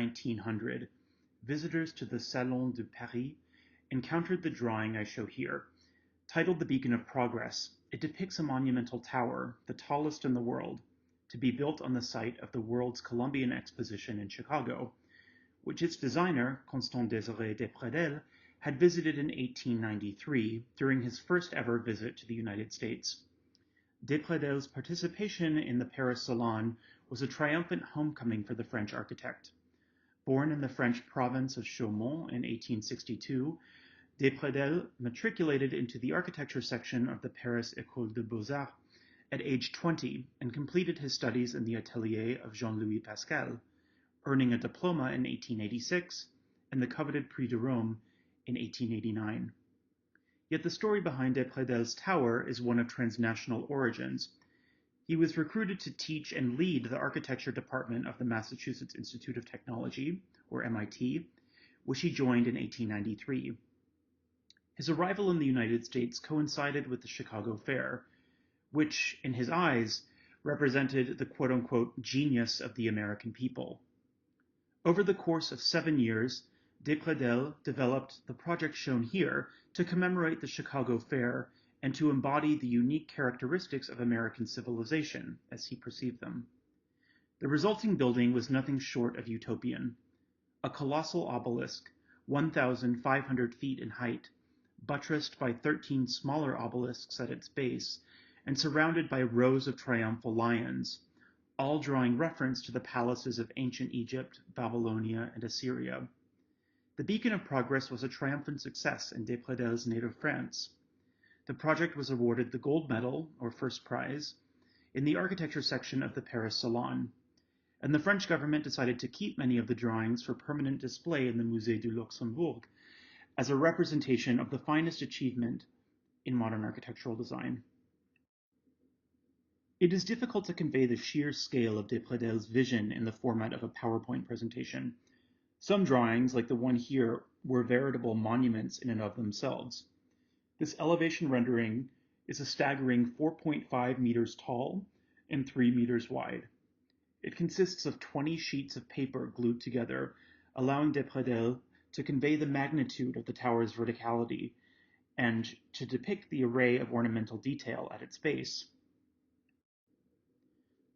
1900, visitors to the Salon de Paris encountered the drawing I show here. Titled The Beacon of Progress, it depicts a monumental tower, the tallest in the world, to be built on the site of the World's Columbian Exposition in Chicago, which its designer, Constant-Désiré de Pradel, had visited in 1893 during his first ever visit to the United States. De Pradel's participation in the Paris Salon was a triumphant homecoming for the French architect. Born in the French province of Chaumont in 1862, de Pradel matriculated into the architecture section of the Paris École des Beaux-Arts at age 20 and completed his studies in the atelier of Jean-Louis Pascal, earning a diploma in 1886 and the coveted Prix de Rome in 1889. Yet the story behind de Pradel's tower is one of transnational origins. He was recruited to teach and lead the architecture department of the Massachusetts Institute of Technology, or MIT, which he joined in 1893. His arrival in the United States coincided with the Chicago Fair, which, in his eyes, represented the quote-unquote genius of the American people. Over the course of 7 years, de Pradel developed the project shown here to commemorate the Chicago Fair and to embody the unique characteristics of American civilization, as he perceived them. The resulting building was nothing short of utopian. A colossal obelisk, 1,500 feet in height, buttressed by 13 smaller obelisks at its base, and surrounded by rows of triumphal lions, all drawing reference to the palaces of ancient Egypt, Babylonia, and Assyria. The Beacon of Progress was a triumphant success in de Pradel's native France. The project was awarded the gold medal, or first prize, in the architecture section of the Paris Salon, and the French government decided to keep many of the drawings for permanent display in the Musée du Luxembourg as a representation of the finest achievement in modern architectural design. It is difficult to convey the sheer scale of de Pradel's vision in the format of a PowerPoint presentation. Some drawings, like the one here, were veritable monuments in and of themselves. This elevation rendering is a staggering 4.5 meters tall and 3 meters wide. It consists of 20 sheets of paper glued together, allowing de Pradel to convey the magnitude of the tower's verticality and to depict the array of ornamental detail at its base.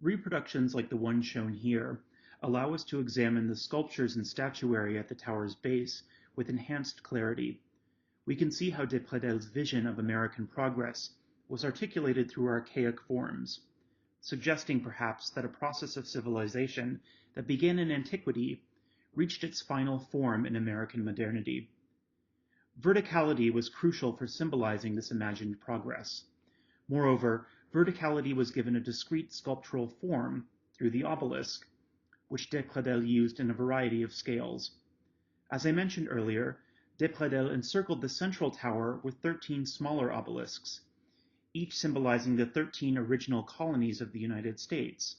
Reproductions like the one shown here allow us to examine the sculptures and statuary at the tower's base with enhanced clarity. We can see how de Pradel's vision of American progress was articulated through archaic forms, suggesting perhaps that a process of civilization that began in antiquity reached its final form in American modernity. Verticality was crucial for symbolizing this imagined progress. Moreover, verticality was given a discrete sculptural form through the obelisk, which de Pradel used in a variety of scales. As I mentioned earlier, 𝗵𝗫𝗫 encircled the central tower with 13 smaller obelisks, each symbolizing the 13 original colonies of the United States,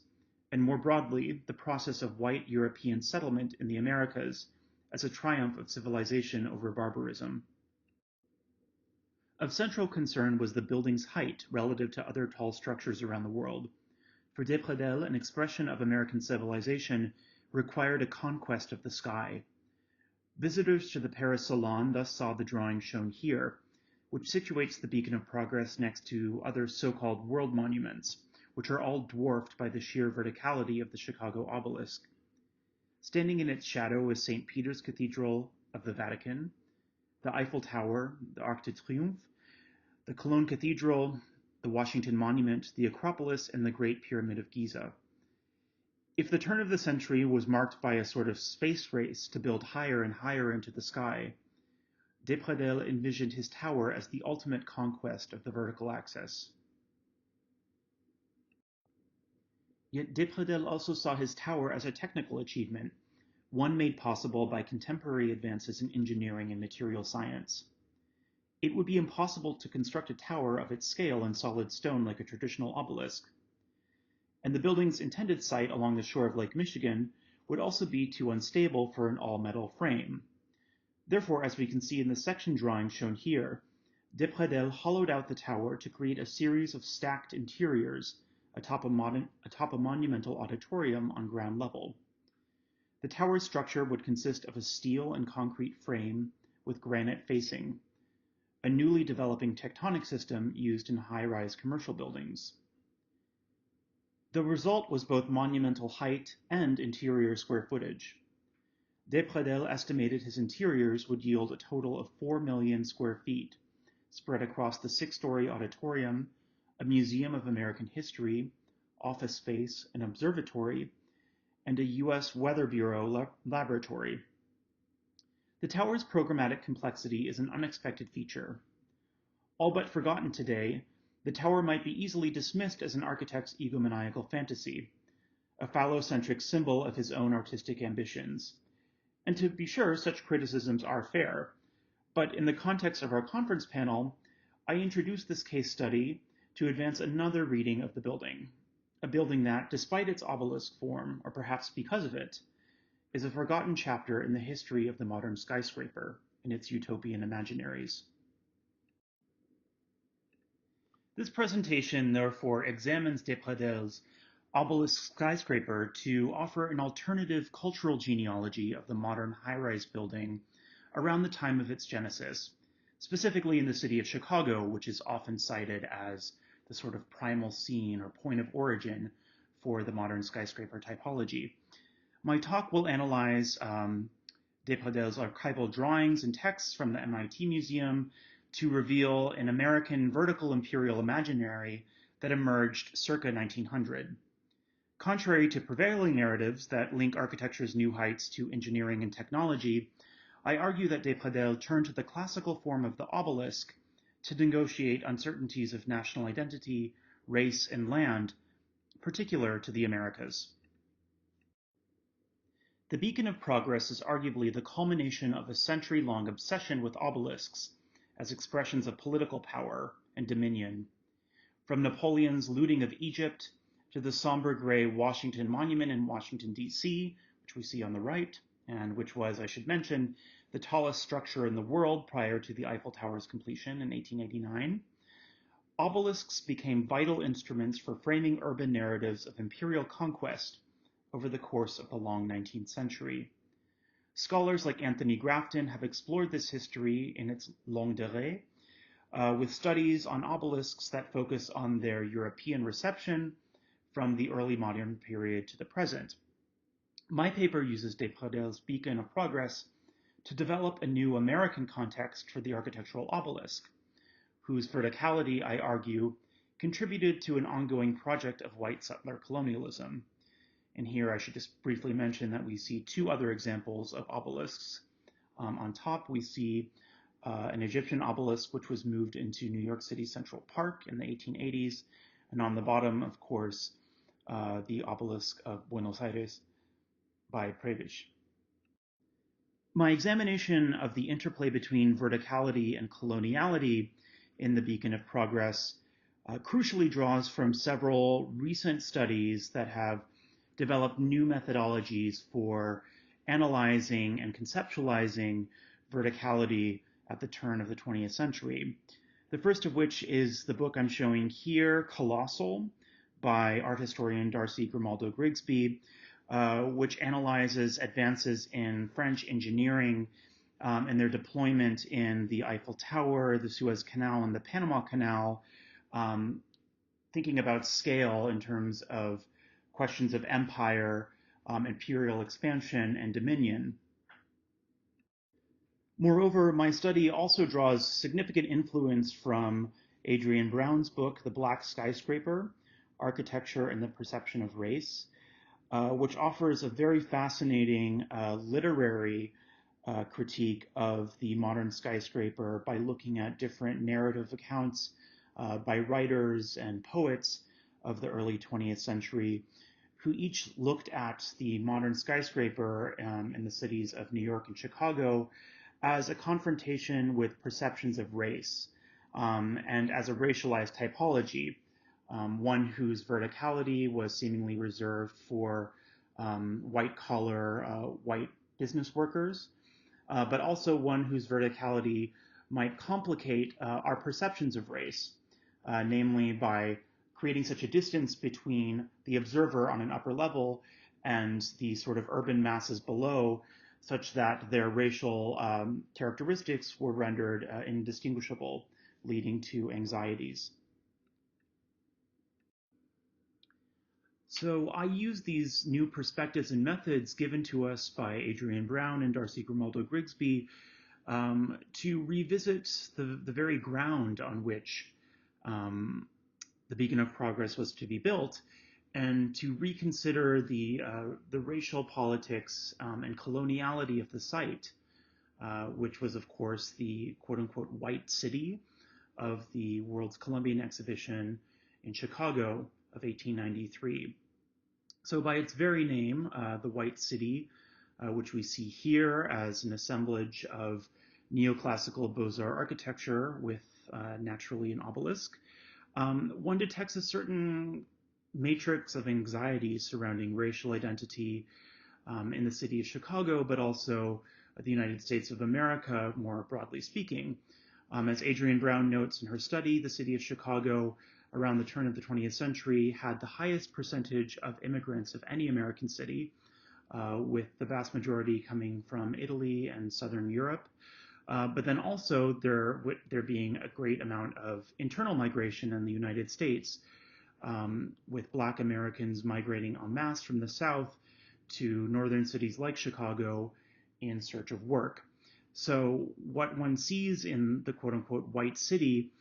and more broadly, the process of white European settlement in the Americas as a triumph of civilization over barbarism. Of central concern was the building's height relative to other tall structures around the world. For 𝗵𝗫𝗫, an expression of American civilization required a conquest of the sky. Visitors to the Paris Salon thus saw the drawing shown here, which situates the Beacon of Progress next to other so-called world monuments, which are all dwarfed by the sheer verticality of the Chicago obelisk. Standing in its shadow is St. Peter's Cathedral of the Vatican, the Eiffel Tower, the Arc de Triomphe, the Cologne Cathedral, the Washington Monument, the Acropolis, and the Great Pyramid of Giza. If the turn of the century was marked by a sort of space race to build higher and higher into the sky, 𝗵𝗫𝗫 envisioned his tower as the ultimate conquest of the vertical axis. Yet 𝗵𝗫𝗫 also saw his tower as a technical achievement, one made possible by contemporary advances in engineering and material science. It would be impossible to construct a tower of its scale in solid stone like a traditional obelisk, and the building's intended site along the shore of Lake Michigan would also be too unstable for an all-metal frame. Therefore, as we can see in the section drawing shown here, 𝗵𝗫𝗫 hollowed out the tower to create a series of stacked interiors atop a monumental auditorium on ground level. The tower's structure would consist of a steel and concrete frame with granite facing, a newly developing tectonic system used in high-rise commercial buildings. The result was both monumental height and interior square footage. 𝗵𝗫𝗫 estimated his interiors would yield a total of 4 million square feet, spread across the 6-story auditorium, a museum of American history, office space, an observatory, and a U.S. Weather Bureau laboratory. The tower's programmatic complexity is an unexpected feature. All but forgotten today, the tower might be easily dismissed as an architect's egomaniacal fantasy, a phallocentric symbol of his own artistic ambitions. And to be sure, such criticisms are fair, but in the context of our conference panel, I introduced this case study to advance another reading of the building, a building that, despite its obelisk form, or perhaps because of it, is a forgotten chapter in the history of the modern skyscraper and its utopian imaginaries. This presentation, therefore, examines 𝗵𝗫𝗫's obelisk skyscraper to offer an alternative cultural genealogy of the modern high-rise building around the time of its genesis, specifically in the city of Chicago, which is often cited as the sort of primal scene or point of origin for the modern skyscraper typology. My talk will analyze 𝗵𝗫𝗫's archival drawings and texts from the MIT Museum to reveal an American vertical imperial imaginary that emerged circa 1900. Contrary to prevailing narratives that link architecture's new heights to engineering and technology, I argue that 𝗵𝗫𝗫 turned to the classical form of the obelisk to negotiate uncertainties of national identity, race, and land, particular to the Americas. The Beacon of Progress is arguably the culmination of a century-long obsession with obelisks as expressions of political power and dominion. From Napoleon's looting of Egypt to the somber gray Washington Monument in Washington, D.C., which we see on the right, and which was, I should mention, the tallest structure in the world prior to the Eiffel Tower's completion in 1889, obelisks became vital instruments for framing urban narratives of imperial conquest over the course of the long 19th century. Scholars like Anthony Grafton have explored this history in its longue durée, with studies on obelisks that focus on their European reception from the early modern period to the present. My paper uses 𝗵𝗫𝗫's Beacon of Progress to develop a new American context for the architectural obelisk, whose verticality, I argue, contributed to an ongoing project of white settler colonialism. And here I should just briefly mention that we see two other examples of obelisks. On top, we see an Egyptian obelisk, which was moved into New York City Central Park in the 1880s. And on the bottom, of course, the obelisk of Buenos Aires by 𝗵𝗵𝗀𝗄. My examination of the interplay between verticality and coloniality in the Beacon of Progress crucially draws from several recent studies that have developed new methodologies for analyzing and conceptualizing verticality at the turn of the 20th century. The first of which is the book I'm showing here, 𝗨𝗧𝗢 by art historian 𝗫𝗓𝗫 which analyzes advances in French engineering and their deployment in the Eiffel Tower, the Suez Canal, and the Panama Canal, thinking about scale in terms of questions of empire, imperial expansion, and dominion. Moreover, my study also draws significant influence from Adrian Brown's book, The Black Skyscraper, Architecture and the Perception of Race, which offers a very fascinating literary critique of the modern skyscraper by looking at different narrative accounts by writers and poets of the early 20th century, who each looked at the modern skyscraper in the cities of New York and Chicago as a confrontation with perceptions of race and as a racialized typology, one whose verticality was seemingly reserved for white-collar, white business workers, but also one whose verticality might complicate our perceptions of race, namely by creating such a distance between the observer on an upper level and the sort of urban masses below, such that their racial characteristics were rendered indistinguishable, leading to anxieties. So I use these new perspectives and methods given to us by Adrian Brown and 𝗫𝗓𝗫 to revisit the very ground on which the Beacon of Progress was to be built, and to reconsider the racial politics and coloniality of the site, which was, of course, the quote-unquote white city of the World's Columbian Exhibition in Chicago of 1893. So by its very name, the White City, which we see here as an assemblage of neoclassical Beaux-Arts architecture with naturally an obelisk, one detects a certain matrix of anxiety surrounding racial identity in the city of Chicago, but also the United States of America, more broadly speaking. As Adrian Brown notes in her study, the city of Chicago around the turn of the 20th century had the highest percentage of immigrants of any American city, with the vast majority coming from Italy and Southern Europe. But then also there being a great amount of internal migration in the United States, with Black Americans migrating en masse from the South to northern cities like Chicago in search of work. So what one sees in the quote-unquote white city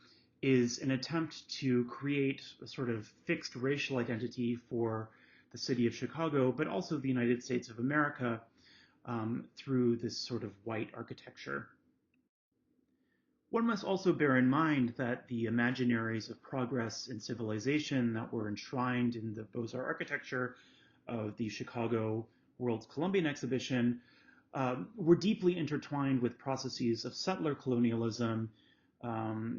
is an attempt to create a sort of fixed racial identity for the city of Chicago, but also the United States of America through this sort of white architecture. One must also bear in mind that the imaginaries of progress and civilization that were enshrined in the Beaux-Arts architecture of the Chicago World's Columbian Exhibition were deeply intertwined with processes of settler colonialism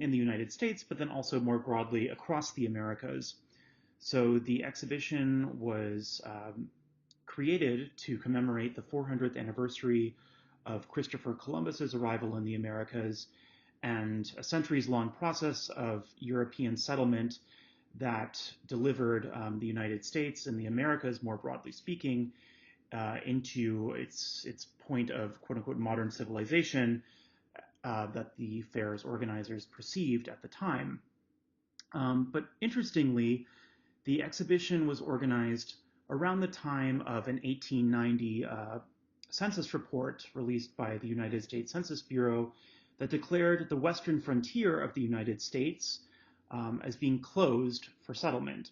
in the United States, but then also more broadly across the Americas. So the exhibition was created to commemorate the 400th anniversary of Christopher Columbus's arrival in the Americas, and a centuries-long process of European settlement that delivered the United States and the Americas, more broadly speaking, into its point of quote-unquote modern civilization that the fair's organizers perceived at the time. But interestingly, the exhibition was organized around the time of an 1890 census report released by the United States Census Bureau that declared the western frontier of the United States as being closed for settlement.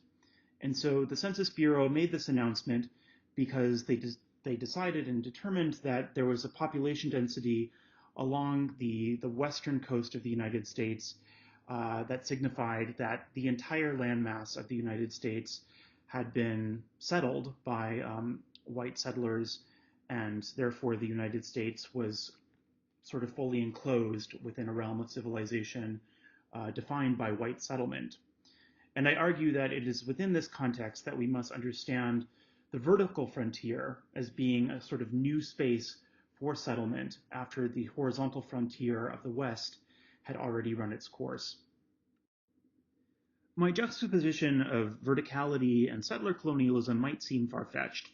And so the Census Bureau made this announcement because they decided and determined that there was a population density along the western coast of the United States that signified that the entire landmass of the United States had been settled by white settlers and therefore the United States was sort of fully enclosed within a realm of civilization defined by white settlement. And I argue that it is within this context that we must understand the vertical frontier as being a sort of new space for settlement after the horizontal frontier of the West had already run its course. My juxtaposition of verticality and settler colonialism might seem far-fetched,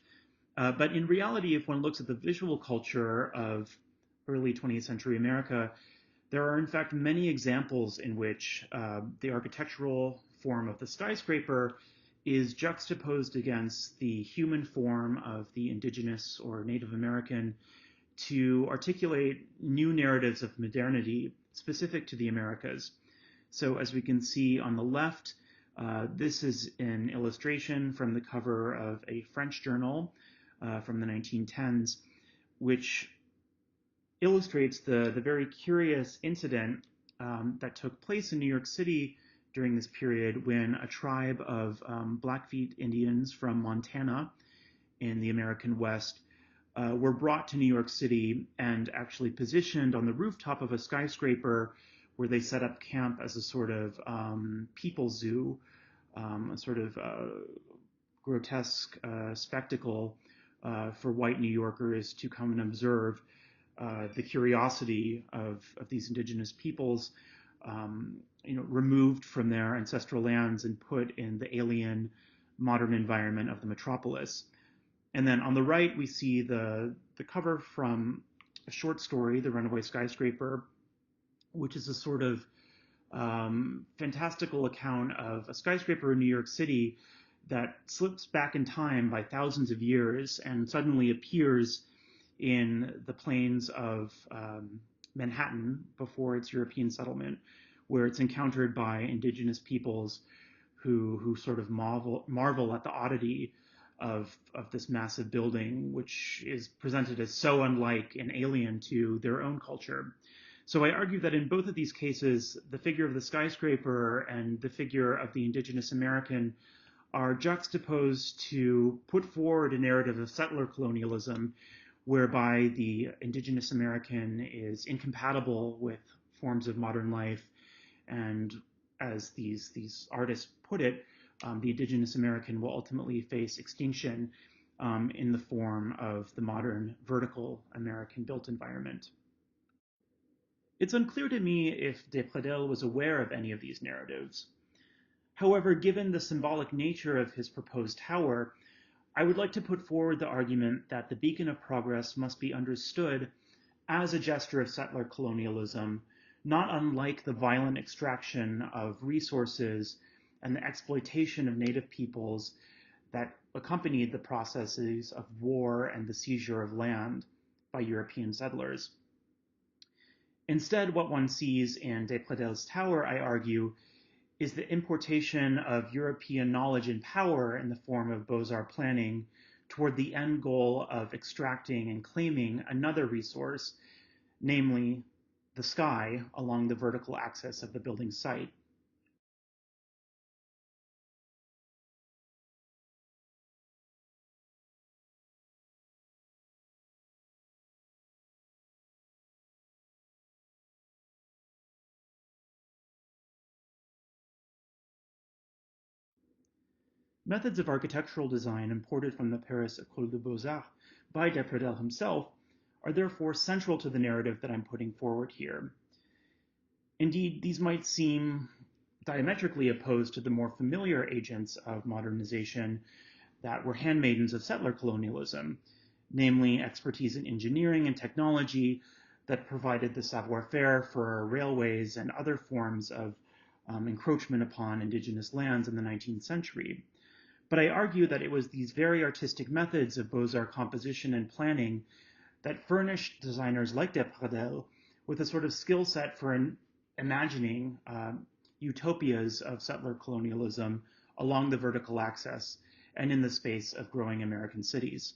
but in reality, if one looks at the visual culture of early 20th century America, there are in fact many examples in which the architectural form of the skyscraper is juxtaposed against the human form of the indigenous or Native American to articulate new narratives of modernity specific to the Americas. So as we can see on the left, this is an illustration from the cover of a French journal from the 1910s, which illustrates the very curious incident that took place in New York City during this period when a tribe of Blackfeet Indians from Montana in the American West were brought to New York City and actually positioned on the rooftop of a skyscraper where they set up camp as a sort of people zoo, a sort of grotesque spectacle for white New Yorkers to come and observe the curiosity of these indigenous peoples, removed from their ancestral lands and put in the alien modern environment of the metropolis. And then on the right, we see the cover from a short story, The Runaway Skyscraper, which is a sort of fantastical account of a skyscraper in New York City that slips back in time by thousands of years and suddenly appears in the plains of Manhattan before its European settlement, where it's encountered by indigenous peoples who sort of marvel at the oddity of this massive building, which is presented as so unlike and alien to their own culture. So I argue that in both of these cases, the figure of the skyscraper and the figure of the indigenous American are juxtaposed to put forward a narrative of settler colonialism, whereby the indigenous American is incompatible with forms of modern life, and as these artists put it, the indigenous American will ultimately face extinction in the form of the modern vertical American built environment. It's unclear to me if 𝗵𝗫𝗫 was aware of any of these narratives. However, given the symbolic nature of his proposed tower, I would like to put forward the argument that the beacon of progress must be understood as a gesture of settler colonialism, not unlike the violent extraction of resources and the exploitation of native peoples that accompanied the processes of war and the seizure of land by European settlers. Instead, what one sees in 𝗵𝗫𝗫's tower, I argue, is the importation of European knowledge and power in the form of Beaux-Arts planning toward the end goal of extracting and claiming another resource, namely the sky along the vertical axis of the building site. Methods of architectural design imported from the Paris École des Beaux-Arts by 𝗵𝗫𝗫 himself are therefore central to the narrative that I'm putting forward here. Indeed, these might seem diametrically opposed to the more familiar agents of modernization that were handmaidens of settler colonialism, namely expertise in engineering and technology that provided the savoir-faire for railways and other forms of encroachment upon indigenous lands in the 19th century. But I argue that it was these very artistic methods of Beaux-Arts composition and planning that furnished designers like 𝗵𝗫𝗫 with a sort of skill set for imagining utopias of settler colonialism along the vertical axis and in the space of growing American cities.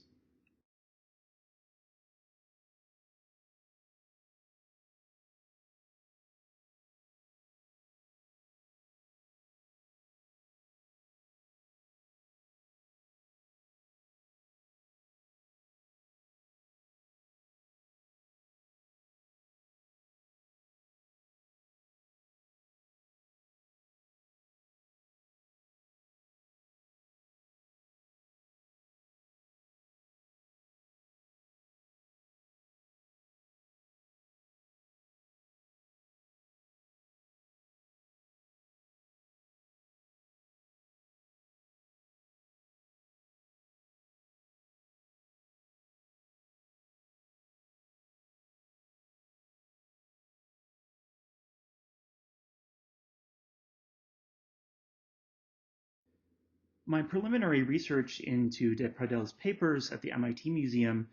My preliminary research into 𝗵𝗫𝗫's papers at the MIT Museum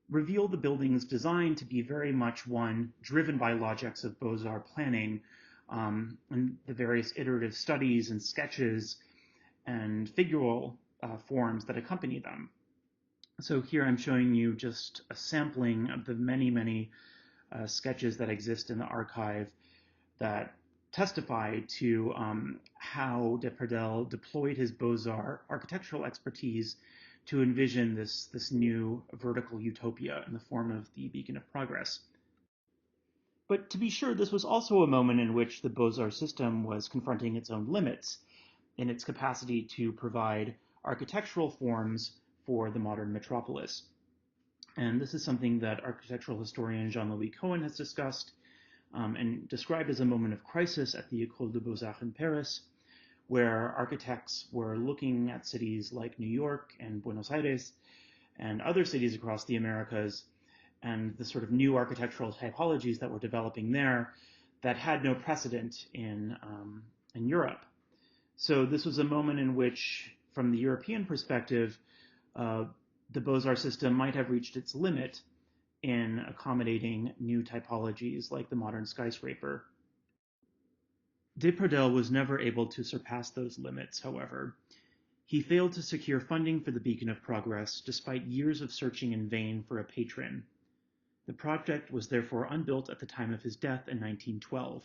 revealed the building's design to be very much one driven by logics of Beaux-Arts planning, and the various iterative studies and sketches and figural forms that accompany them. So here I'm showing you just a sampling of the many sketches that exist in the archive that testify to how 𝗵𝗫𝗫 deployed his Beaux-Arts architectural expertise to envision this new vertical utopia in the form of the Beacon of Progress. But to be sure, this was also a moment in which the Beaux-Arts system was confronting its own limits in its capacity to provide architectural forms for the modern metropolis. And this is something that architectural historian Jean-Louis Cohen has discussed and described as a moment of crisis at the École des Beaux-Arts in Paris, where architects were looking at cities like New York and Buenos Aires and other cities across the Americas and the sort of new architectural typologies that were developing there that had no precedent in Europe. So this was a moment in which, from the European perspective, the Beaux-Arts system might have reached its limit in accommodating new typologies like the modern skyscraper. 𝗵𝗫𝗫 was never able to surpass those limits, however. He failed to secure funding for the Beacon of Progress despite years of searching in vain for a patron. The project was therefore unbuilt at the time of his death in 1912.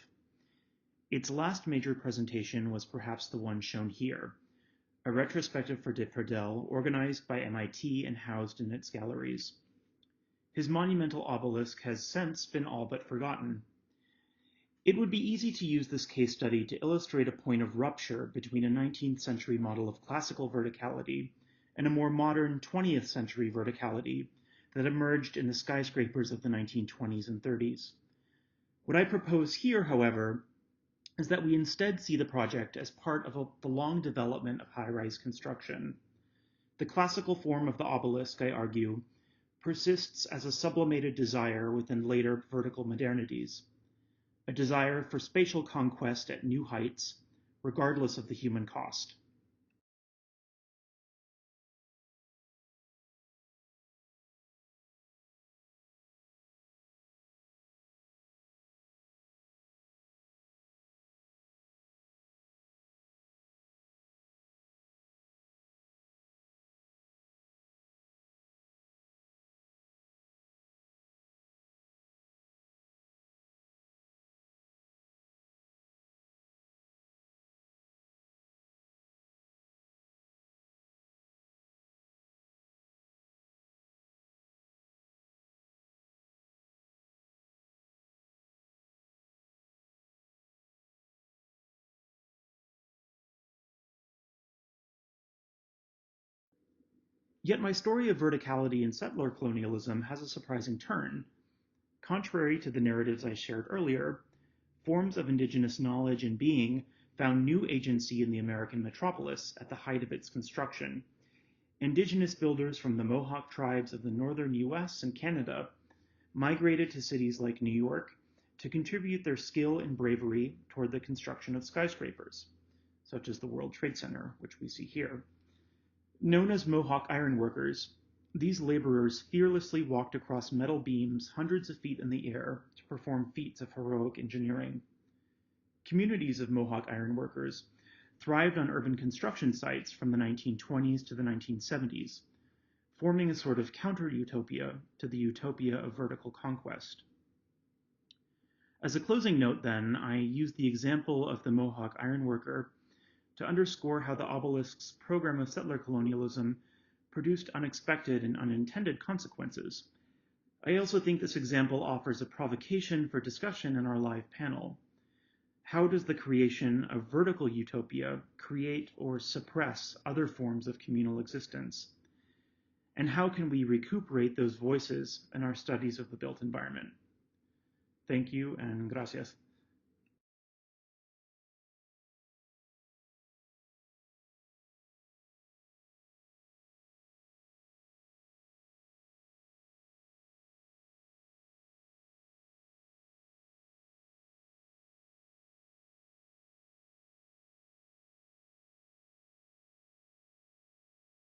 Its last major presentation was perhaps the one shown here, a retrospective for 𝗵𝗫𝗫 organized by MIT and housed in its galleries. His monumental obelisk has since been all but forgotten. It would be easy to use this case study to illustrate a point of rupture between a 19th century model of classical verticality and a more modern 20th century verticality that emerged in the skyscrapers of the 1920s and 30s. What I propose here, however, is that we instead see the project as part of the long development of high-rise construction. The classical form of the obelisk, I argue, persists as a sublimated desire within later vertical modernities, a desire for spatial conquest at new heights, regardless of the human cost. Yet my story of verticality in settler colonialism has a surprising turn. Contrary to the narratives I shared earlier, forms of indigenous knowledge and being found new agency in the American metropolis at the height of its construction. Indigenous builders from the Mohawk tribes of the northern US and Canada migrated to cities like New York to contribute their skill and bravery toward the construction of skyscrapers, such as the World Trade Center, which we see here. Known as Mohawk ironworkers, these laborers fearlessly walked across metal beams hundreds of feet in the air to perform feats of heroic engineering. Communities of Mohawk ironworkers thrived on urban construction sites from the 1920s to the 1970s, forming a sort of counter-utopia to the utopia of vertical conquest. As a closing note, then, I use the example of the Mohawk ironworker to underscore how the obelisk's program of settler colonialism produced unexpected and unintended consequences. I also think this example offers a provocation for discussion in our live panel. How does the creation of vertical utopia create or suppress other forms of communal existence? And how can we recuperate those voices in our studies of the built environment? Thank you, and gracias.